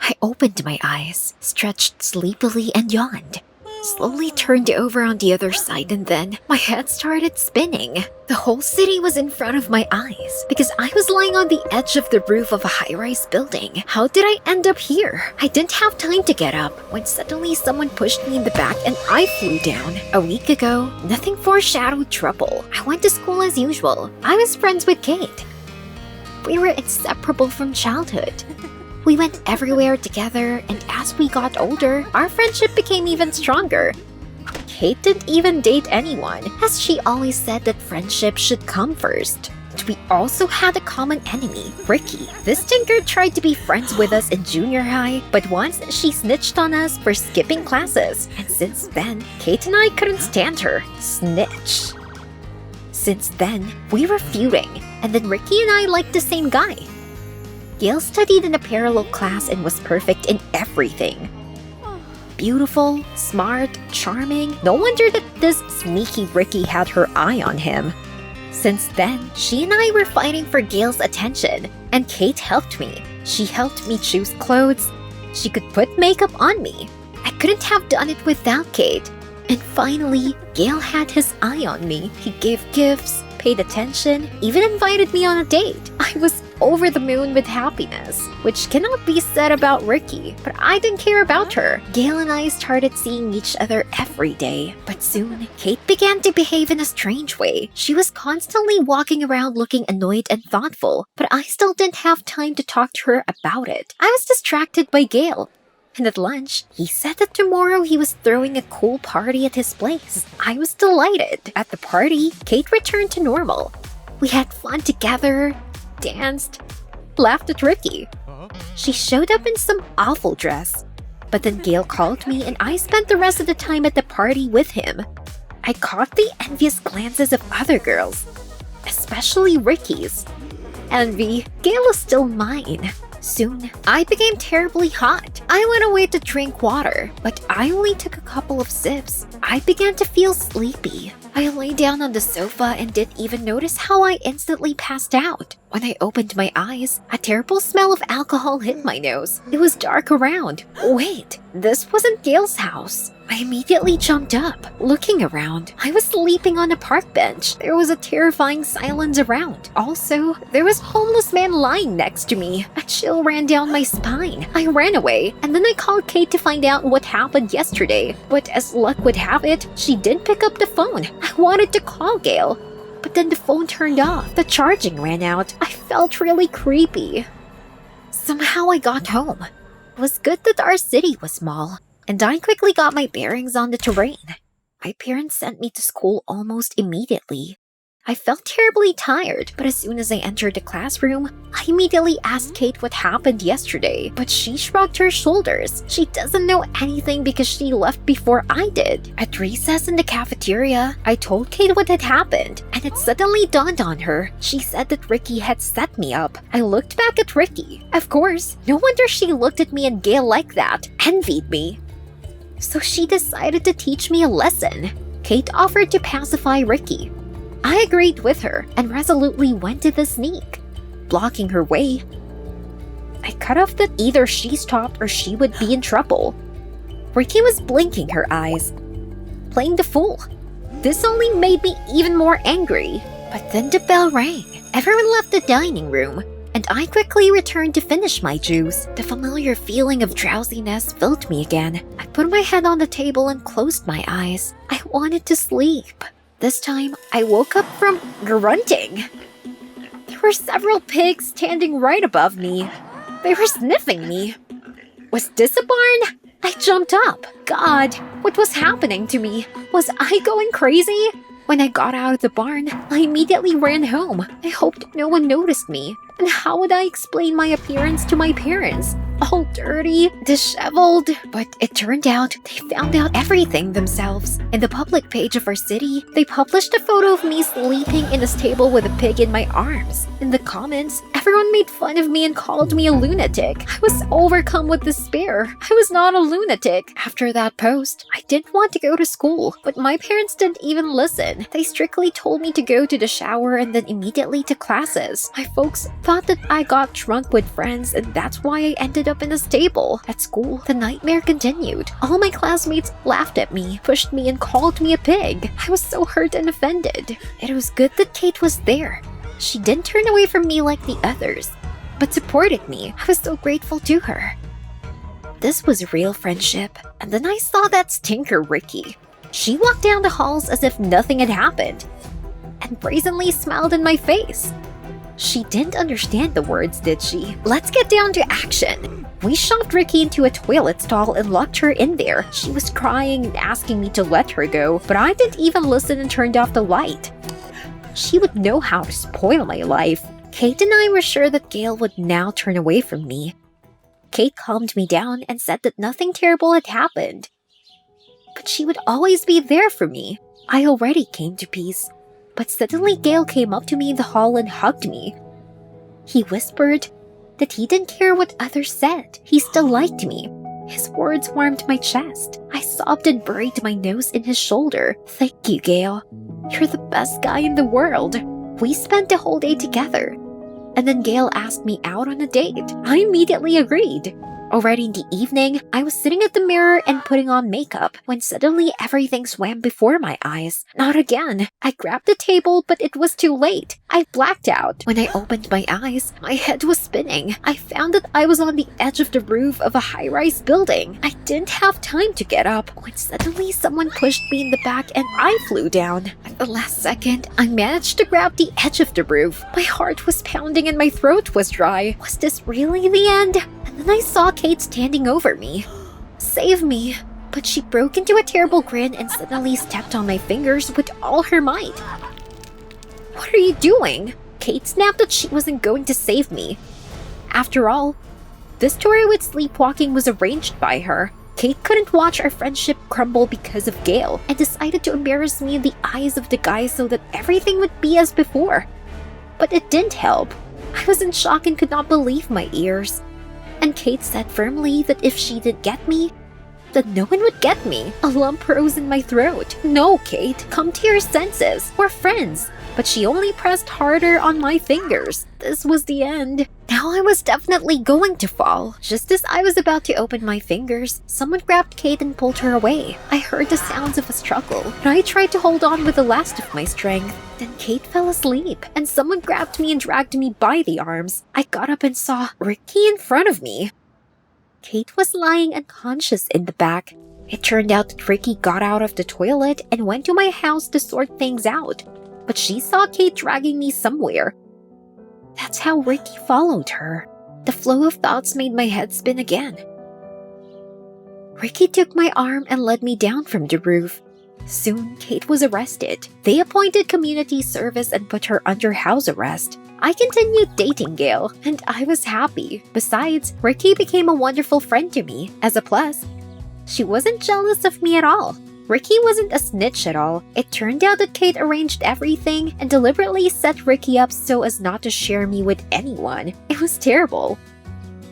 I opened my eyes, stretched sleepily, and yawned. Slowly turned over on the other side, and then my head started spinning. The whole city was in front of my eyes because I was lying on the edge of the roof of a high-rise building. How did I end up here? I didn't have time to get up when suddenly someone pushed me in the back and I flew down. A week ago, nothing foreshadowed trouble. I went to school as usual. I was friends with Kate. We were inseparable from childhood. We went everywhere together, and as we got older, our friendship became even stronger. Kate didn't even date anyone, as she always said that friendship should come first. And we also had a common enemy, Ricky. This tinker tried to be friends with us in junior high, but once she snitched on us for skipping classes. And since then, Kate and I couldn't stand her. Snitch. Since then, we were feuding, and then Ricky and I liked the same guy. Gail studied in a parallel class and was perfect in everything. Beautiful, smart, charming. No wonder that this sneaky Ricky had her eye on him. Since then, she and I were fighting for Gail's attention, and Kate helped me. She helped me choose clothes. She could put makeup on me. I couldn't have done it without Kate. And finally, Gail had his eye on me. He gave gifts, paid attention, even invited me on a date. I was over the moon with happiness, which cannot be said about Ricky, but I didn't care about her. Gail and I started seeing each other every day, but soon, Kate began to behave in a strange way. She was constantly walking around looking annoyed and thoughtful, but I still didn't have time to talk to her about it. I was distracted by Gail. And at lunch, he said that tomorrow he was throwing a cool party at his place. I was delighted. At the party, Kate returned to normal. We had fun together, danced, laughed at Ricky. She showed up in some awful dress. But then Gail called me and I spent the rest of the time at the party with him. I caught the envious glances of other girls, especially Ricky's. Envy, Gail is still mine. Soon, I became terribly hot. I went away to drink water, but I only took a couple of sips. I began to feel sleepy. I lay down on the sofa and didn't even notice how I instantly passed out. When I opened my eyes, a terrible smell of alcohol hit my nose. It was dark around. Wait, this wasn't Gail's house. I immediately jumped up, looking around. I was sleeping on a park bench. There was a terrifying silence around. Also, there was a homeless man lying next to me. A chill ran down my spine. I ran away, and then I called Kate to find out what happened yesterday. But as luck would have it, she didn't pick up the phone. I wanted to call Gail, but then the phone turned off. The charging ran out. I felt really creepy. Somehow I got home. It was good that our city was small, and I quickly got my bearings on the terrain. My parents sent me to school almost immediately. I felt terribly tired, but as soon as I entered the classroom, I immediately asked Kate what happened yesterday, but she shrugged her shoulders. She doesn't know anything because she left before I did. At recess in the cafeteria, I told Kate what had happened, and it suddenly dawned on her. She said that Ricky had set me up. I looked back at Ricky. Of course, no wonder she looked at me and Gail like that, envied me. So she decided to teach me a lesson. Kate offered to pacify Ricky. I agreed with her and resolutely went to the sneak, blocking her way. I cut off that either she stopped or she would be in trouble. Ricky was blinking her eyes, playing the fool. This only made me even more angry. But then the bell rang. Everyone left the dining room, and I quickly returned to finish my juice. The familiar feeling of drowsiness filled me again. I put my head on the table and closed my eyes. I wanted to sleep. This time, I woke up from grunting. There were several pigs standing right above me. They were sniffing me. Was this a barn? I jumped up. God, what was happening to me? Was I going crazy? When I got out of the barn, I immediately ran home. I hoped no one noticed me. And how would I explain my appearance to my parents? All dirty, disheveled. But it turned out they found out everything themselves. In the public page of our city, they published a photo of me sleeping in a stable with a pig in my arms. In the comments, everyone made fun of me and called me a lunatic. I was overcome with despair. I was not a lunatic. After that post, I didn't want to go to school, but my parents didn't even listen. They strictly told me to go to the shower and then immediately to classes. My folks thought that I got drunk with friends and that's why I ended up in a breakfast table. At school, the nightmare continued. All my classmates laughed at me, pushed me, and called me a pig. I was so hurt and offended. It was good that Kate was there. She didn't turn away from me like the others, but supported me. I was so grateful to her. This was real friendship. And then I saw that stinker Ricky. She walked down the halls as if nothing had happened, and brazenly smiled in my face. She didn't understand the words, did she? Let's get down to action. We shoved Ricky into a toilet stall and locked her in there. She was crying and asking me to let her go, but I didn't even listen and turned off the light. She would know how to spoil my life. Kate and I were sure that Gail would now turn away from me. Kate calmed me down and said that nothing terrible had happened, but she would always be there for me. I already came to peace. But suddenly Gail came up to me in the hall and hugged me. He whispered that he didn't care what others said. He still liked me. His words warmed my chest. I sobbed and buried my nose in his shoulder. Thank you, Gail. You're the best guy in the world. We spent the whole day together. And then Gail asked me out on a date. I immediately agreed. Already in the evening, I was sitting at the mirror and putting on makeup when suddenly everything swam before my eyes. Not again. I grabbed the table, but it was too late. I blacked out. When I opened my eyes, my head was spinning. I found that I was on the edge of the roof of a high-rise building. I didn't have time to get up when suddenly someone pushed me in the back and I flew down. At the last second, I managed to grab the edge of the roof. My heart was pounding and my throat was dry. Was this really the end? And then I saw Kate standing over me. Save me. But she broke into a terrible grin and suddenly stepped on my fingers with all her might. What are you doing? Kate snapped that she wasn't going to save me. After all, the story with sleepwalking was arranged by her. Kate couldn't watch our friendship crumble because of Gail and decided to embarrass me in the eyes of the guys so that everything would be as before. But it didn't help. I was in shock and could not believe my ears. And Kate said firmly that if she didn't get me, then no one would get me. A lump rose in my throat. No, Kate, come to your senses. We're friends. But she only pressed harder on my fingers. This was the end. Now I was definitely going to fall. Just as I was about to open my fingers, someone grabbed Kate and pulled her away. I heard the sounds of a struggle, and I tried to hold on with the last of my strength. Then Kate fell asleep, and someone grabbed me and dragged me by the arms. I got up and saw Ricky in front of me. Kate was lying unconscious in the back. It turned out that Ricky got out of the toilet and went to my house to sort things out. But she saw Kate dragging me somewhere. That's how Ricky followed her. The flow of thoughts made my head spin again. Ricky took my arm and led me down from the roof. Soon, Kate was arrested. They appointed community service and put her under house arrest. I continued dating Gail, and I was happy. Besides, Ricky became a wonderful friend to me. As a plus, she wasn't jealous of me at all. Ricky wasn't a snitch at all. It turned out that Kate arranged everything and deliberately set Ricky up so as not to share me with anyone. It was terrible.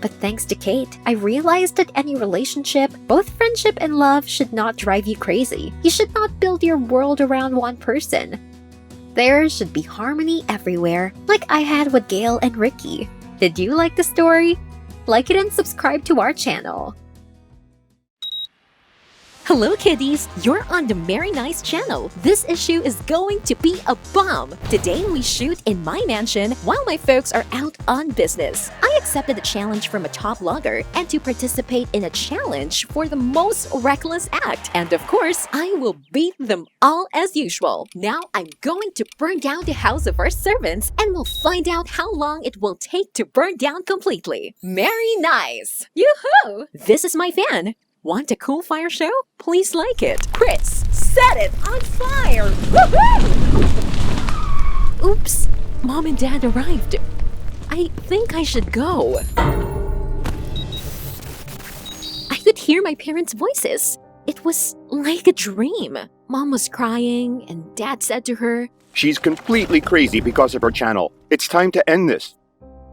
But thanks to Kate, I realized that any relationship, both friendship and love, should not drive you crazy. You should not build your world around one person. There should be harmony everywhere, like I had with Gail and Ricky. Did you like the story? Like it and subscribe to our channel. Hello kiddies, you're on the Mary Nice channel. This issue is going to be a bomb. Today we shoot in my mansion while my folks are out on business. I accepted a challenge from a top vlogger and to participate in a challenge for the most reckless act. And of course, I will beat them all as usual. Now I'm going to burn down the house of our servants and we'll find out how long it will take to burn down completely. Mary Nice! Yoo-hoo! This is my fan. Want a cool fire show? Please like it. Chris, set it on fire! Woohoo! Oops, Mom and Dad arrived. I think I should go. I could hear my parents' voices. It was like a dream. Mom was crying and Dad said to her, "She's completely crazy because of her channel. It's time to end this.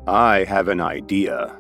I have an idea."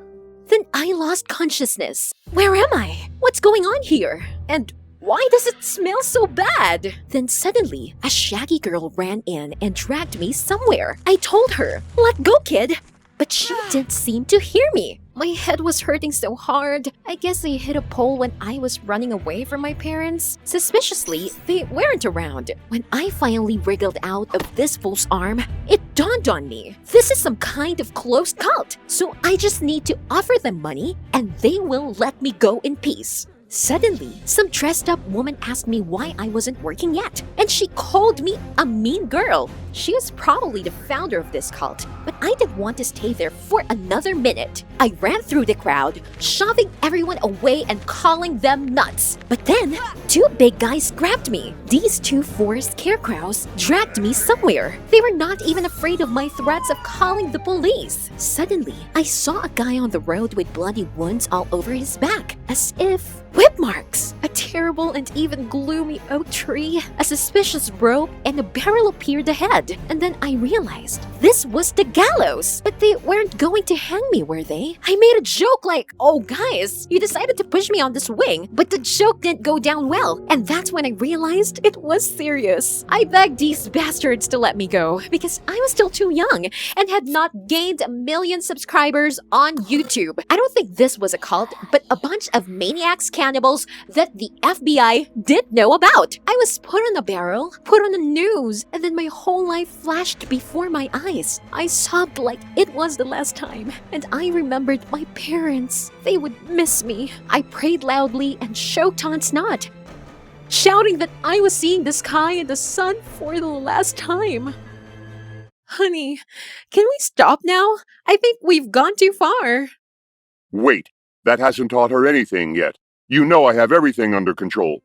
Then I lost consciousness. Where am I? What's going on here? And why does it smell so bad? Then suddenly, a shaggy girl ran in and dragged me somewhere. I told her, "Let go, kid." But she didn't seem to hear me. My head was hurting so hard. I guess I hit a pole when I was running away from my parents. Suspiciously, they weren't around. When I finally wriggled out of this fool's arm, it dawned on me. This is some kind of closed cult. So I just need to offer them money and they will let me go in peace. Suddenly, some dressed up woman asked me why I wasn't working yet, and she called me a mean girl. She was probably the founder of this cult, but I didn't want to stay there for another minute. I ran through the crowd, shoving everyone away and calling them nuts. But then, two big guys grabbed me. These two forest scarecrows dragged me somewhere. They were not even afraid of my threats of calling the police. Suddenly, I saw a guy on the road with bloody wounds all over his back, as if whip marks. A terrible and even gloomy oak tree, a suspicious rope, and a barrel appeared ahead. And then I realized this was the gallows. But they weren't going to hang me, were they? I made a joke like, "Oh guys, you decided to push me on this swing," but the joke didn't go down well. And that's when I realized it was serious. I begged these bastards to let me go because I was still too young and had not gained 1 million subscribers on YouTube. I don't think this was a cult, but a bunch of maniacs, cannibals that the FBI did know about. I was put on a barrel, put on the news, and then my whole life flashed before my eyes. I sobbed like it was the last time, and I remembered my parents. They would miss me. I prayed loudly and choked on snot, shouting that I was seeing the sky and the sun for the last time. Honey, can we stop now? I think we've gone too far. Wait, that hasn't taught her anything yet. You know I have everything under control.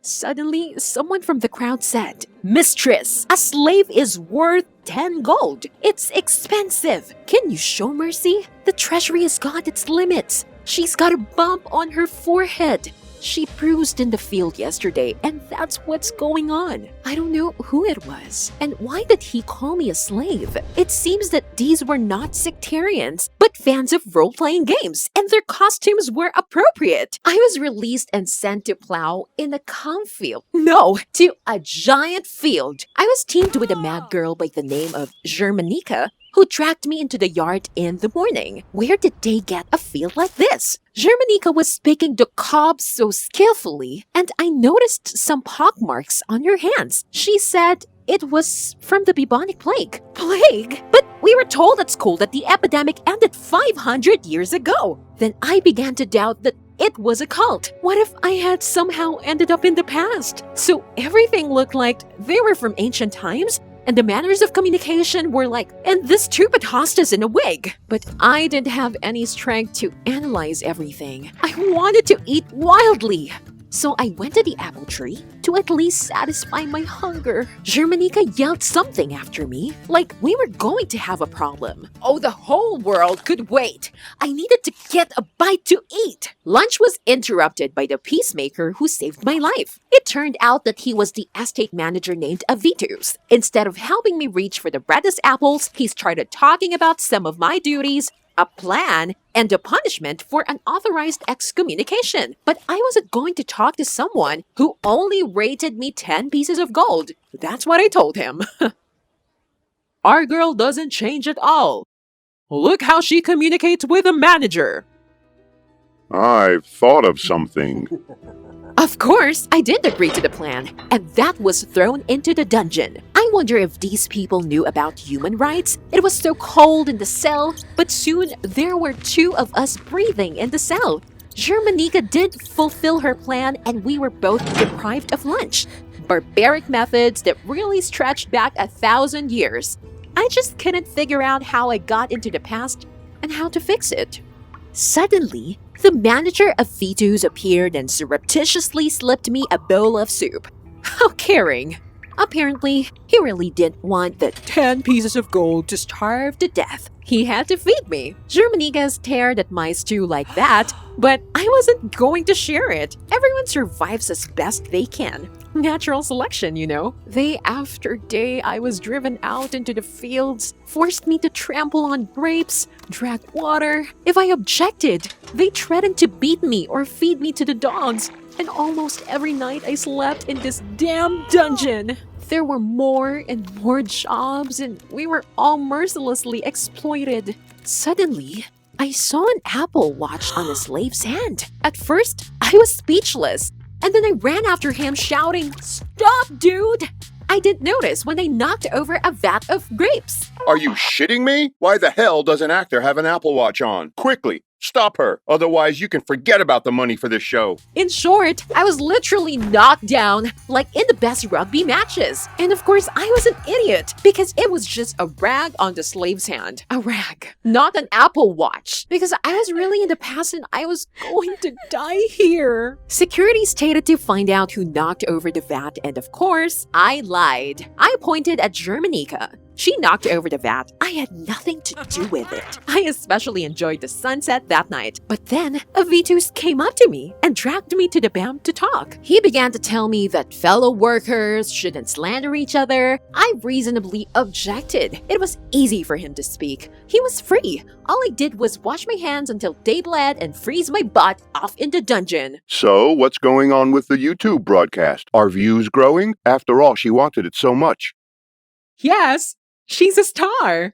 Suddenly, someone from the crowd said, "Mistress, a slave is worth 10 gold. It's expensive. Can you show mercy? The treasury has got its limits. She's got a bump on her forehead. She bruised in the field yesterday, and that's what's going on." I don't know who it was, and why did he call me a slave? It seems that these were not sectarians, but fans of role-playing games, and their costumes were appropriate. I was released and sent to plow in a cornfield. No, to a giant field. I was teamed with a mad girl by the name of Germanica, who dragged me into the yard in the morning. Where did they get a field like this? Germanica was picking the cobs so skillfully, and I noticed some pockmarks on your hands. She said it was from the bubonic plague. Plague? But we were told at school that the epidemic ended 500 years ago. Then I began to doubt that it was a cult. What if I had somehow ended up in the past? So everything looked like they were from ancient times, and the manners of communication were like, and this stupid hostess in a wig. But I didn't have any strength to analyze everything. I wanted to eat wildly. So I went to the apple tree to at least satisfy my hunger. Germanica yelled something after me, like we were going to have a problem. Oh, the whole world could wait. I needed to get a bite to eat. Lunch was interrupted by the peacemaker who saved my life. It turned out that he was the estate manager named Avitus. Instead of helping me reach for the reddest apples, he started talking about some of my duties, a plan, and a punishment for unauthorized excommunication. But I wasn't going to talk to someone who only rated me 10 pieces of gold. That's what I told him. Our girl doesn't change at all. Look how she communicates with a manager. I've thought of something. Of course, I did agree to the plan, and that was thrown into the dungeon. I wonder if these people knew about human rights. It was so cold in the cell, but soon there were 2 of us breathing in the cell. Germanica did fulfill her plan, and we were both deprived of lunch. Barbaric methods that really stretched back 1,000 years. I just couldn't figure out how I got into the past and how to fix it. Suddenly, the manager of Fetus appeared and surreptitiously slipped me a bowl of soup. How caring! Apparently, he really didn't want the 10 pieces of gold to starve to death. He had to feed me. Germanica stared at my stew like that, but I wasn't going to share it. Everyone survives as best they can. Natural selection, you know. Day after day, I was driven out into the fields, forced me to trample on grapes, drag water. If I objected, they threatened to beat me or feed me to the dogs. And almost every night I slept in this damn dungeon. There were more and more jobs, and we were all mercilessly exploited. Suddenly, I saw an Apple Watch on a slave's hand. At first, I was speechless. And then I ran after him shouting, "Stop, dude!" I didn't notice when I knocked over a vat of grapes. Are you shitting me? Why the hell does an actor have an Apple Watch on? Quickly, stop her. Otherwise, you can forget about the money for this show. In short, I was literally knocked down like in the best rugby matches. And of course, I was an idiot because it was just a rag on the slave's hand. A rag, not an Apple Watch. Because I was really in the past and I was going to die here. Security stated to find out who knocked over the vat, and of course, I lied. I pointed at Germanica. She knocked over the vat. I had nothing to do with it. I especially enjoyed the sunset that night. But then, Avitus came up to me and dragged me to the BAM to talk. He began to tell me that fellow workers shouldn't slander each other. I reasonably objected. It was easy for him to speak. He was free. All I did was wash my hands until they bled and freeze my butt off in the dungeon. So, what's going on with the YouTube broadcast? Are views growing? After all, she wanted it so much. Yes, she's a star.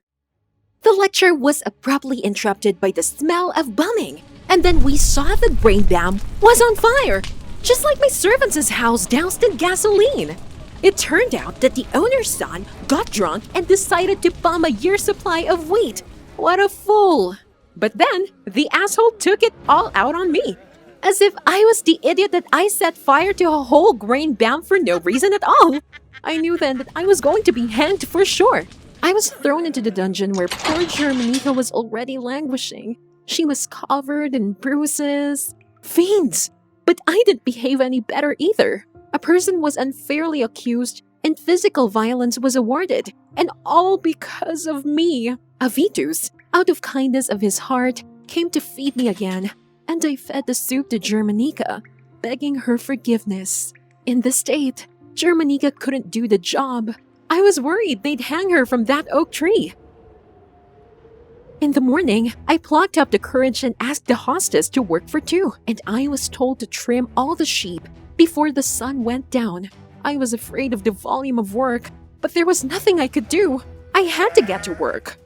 The lecture was abruptly interrupted by the smell of bumming. And then we saw the grain BAM was on fire, just like my servants' house doused in gasoline. It turned out that the owner's son got drunk and decided to bum a year's supply of wheat. What a fool. But then, the asshole took it all out on me. As if I was the idiot that I set fire to a whole grain BAM for no reason at all. I knew then that I was going to be hanged for sure. I was thrown into the dungeon where poor Germanica was already languishing. She was covered in bruises. Fiends! But I didn't behave any better either. A person was unfairly accused and physical violence was awarded. And all because of me. Avitus, out of kindness of his heart, came to feed me again. And I fed the soup to Germanica, begging her forgiveness. In this state, Germanica couldn't do the job. I was worried they'd hang her from that oak tree. In the morning, I plucked up the courage and asked the hostess to work for two, and I was told to trim all the sheep before the sun went down. I was afraid of the volume of work, but there was nothing I could do. I had to get to work.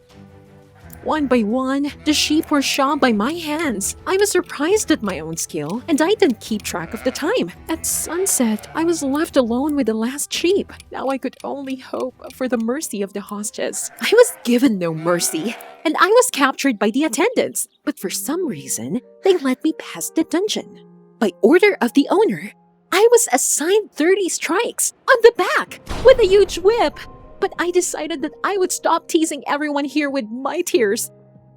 One by one, the sheep were shod by my hands. I was surprised at my own skill, and I didn't keep track of the time. At sunset, I was left alone with the last sheep. Now I could only hope for the mercy of the hostess. I was given no mercy, and I was captured by the attendants. But for some reason, they let me pass the dungeon. By order of the owner, I was assigned 30 strikes on the back with a huge whip. But I decided that I would stop teasing everyone here with my tears.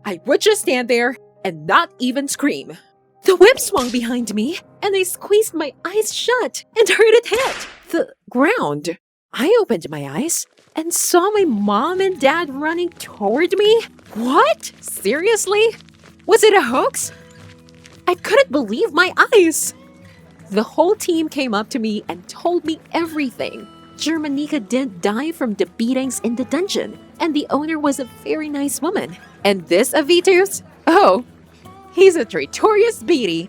I would just stand there and not even scream. The whip swung behind me, and I squeezed my eyes shut and heard it hit the ground. I opened my eyes and saw my mom and dad running toward me. What? Seriously? Was it a hoax? I couldn't believe my eyes. The whole team came up to me and told me everything. Germanica didn't die from the beatings in the dungeon, and the owner was a very nice woman. And this Avitus? Oh, he's a traitorous beady.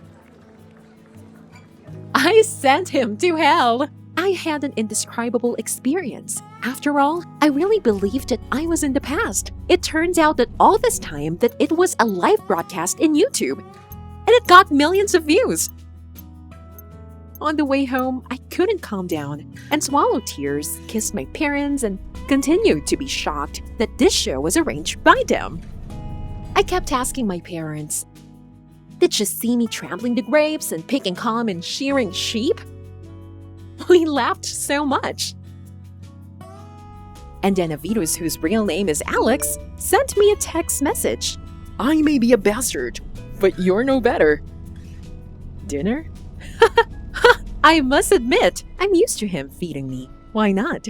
I sent him to hell. I had an indescribable experience. After all, I really believed that I was in the past. It turns out that all this time that it was a live broadcast in YouTube, and it got millions of views. On the way home, I couldn't calm down and swallowed tears, kissed my parents, and continued to be shocked that this show was arranged by them. I kept asking my parents, did you see me trampling the grapes and picking calm and shearing sheep? We laughed so much. And then Avitus, whose real name is Alex, sent me a text message. I may be a bastard, but you're no better. Dinner? I must admit, I'm used to him feeding me. Why not?